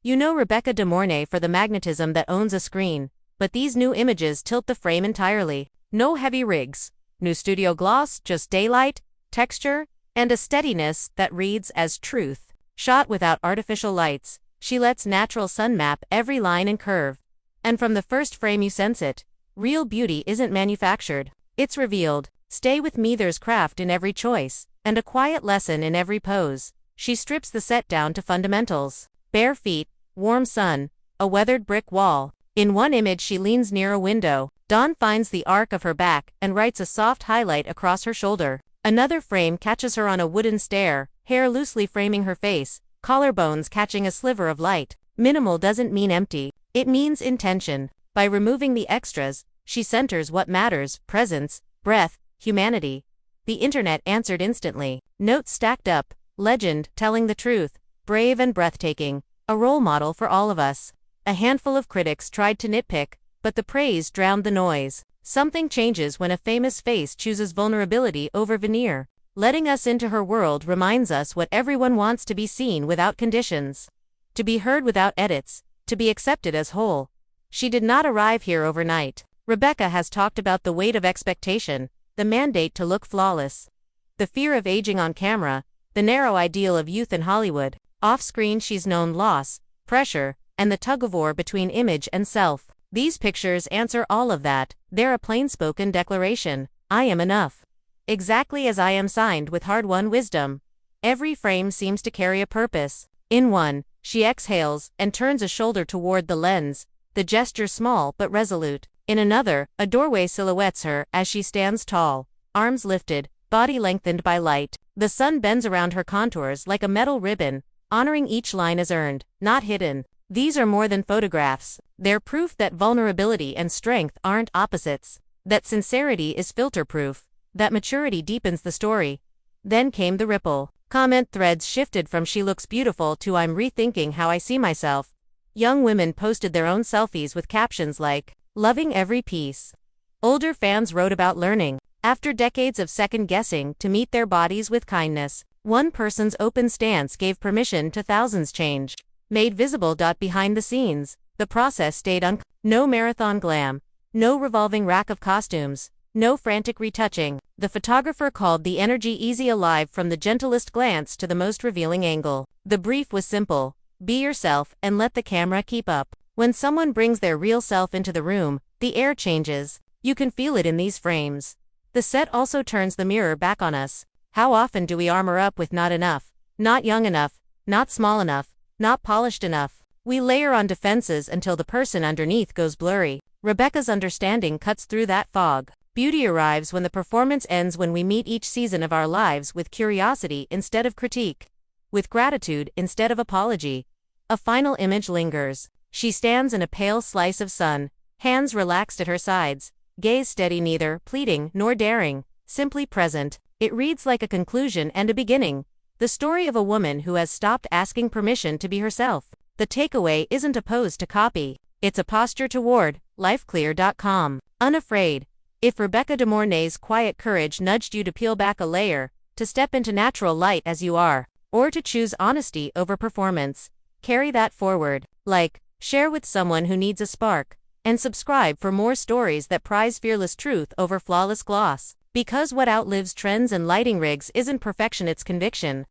You know Rebecca De Mornay for the magnetism that owns a screen, but these new images tilt the frame entirely. No heavy rigs, no studio gloss, just daylight, texture, and a steadiness that reads as truth. Shot without artificial lights, she lets natural sun map every line and curve. And from the first frame you sense it. Real beauty isn't manufactured, it's revealed. Stay with me, there's craft in every choice, and a quiet lesson in every pose. She strips the set down to fundamentals. Bare feet, warm sun, a weathered brick wall. In one image she leans near a window. Dawn finds the arc of her back and writes a soft highlight across her shoulder. Another frame catches her on a wooden stair, hair loosely framing her face, collarbones catching a sliver of light. Minimal doesn't mean empty, it means intention. By removing the extras, she centers what matters: presence, breath, humanity. The internet answered instantly. Notes stacked up, legend, telling the truth, brave and breathtaking, a role model for all of us. A handful of critics tried to nitpick, but the praise drowned the noise. Something changes when a famous face chooses vulnerability over veneer. Letting us into her world reminds us what everyone wants: to be seen without conditions, to be heard without edits, to be accepted as whole. She did not arrive here overnight. Rebecca has talked about the weight of expectation, the mandate to look flawless, the fear of aging on camera, the narrow ideal of youth in Hollywood. Off-screen she's known loss, pressure, and the tug-of-war between image and self. These pictures answer all of that. They're a plain-spoken declaration. I am enough. Exactly as I am, signed with hard-won wisdom. Every frame seems to carry a purpose. In one, she exhales and turns a shoulder toward the lens, the gesture small but resolute. In another, a doorway silhouettes her as she stands tall, arms lifted, body lengthened by light. The sun bends around her contours like a metal ribbon, honoring each line as earned, not hidden. These are more than photographs. They're proof that vulnerability and strength aren't opposites, that sincerity is filter-proof, that maturity deepens the story. Then came the ripple. Comment threads shifted from "she looks beautiful" to "I'm rethinking how I see myself." Young women posted their own selfies with captions like, "Loving every piece." Older fans wrote about learning, after decades of second-guessing, to meet their bodies with kindness. One person's open stance gave permission to thousands change. Made visible. Behind the scenes, the process stayed no marathon glam, no revolving rack of costumes, no frantic retouching. The photographer called the energy easy, alive, from the gentlest glance to the most revealing angle. The brief was simple: be yourself and let the camera keep up. When someone brings their real self into the room, the air changes. You can feel it in these frames. The set also turns the mirror back on us. How often do we armor up with not enough, not young enough, not small enough, not polished enough? We layer on defenses until the person underneath goes blurry. Rebecca's understanding cuts through that fog. Beauty arrives when the performance ends, when we meet each season of our lives with curiosity instead of critique, with gratitude instead of apology. A final image lingers. She stands in a pale slice of sun, hands relaxed at her sides, gaze steady, neither pleading nor daring, simply present. It reads like a conclusion and a beginning. The story of a woman who has stopped asking permission to be herself. The takeaway isn't a pose to copy. It's a posture toward. LifeClear.com. Unafraid. If Rebecca De Mornay's quiet courage nudged you to peel back a layer, to step into natural light as you are, or to choose honesty over performance, carry that forward. Like, share with someone who needs a spark, and subscribe for more stories that prize fearless truth over flawless gloss. Because what outlives trends and lighting rigs isn't perfection, it's conviction.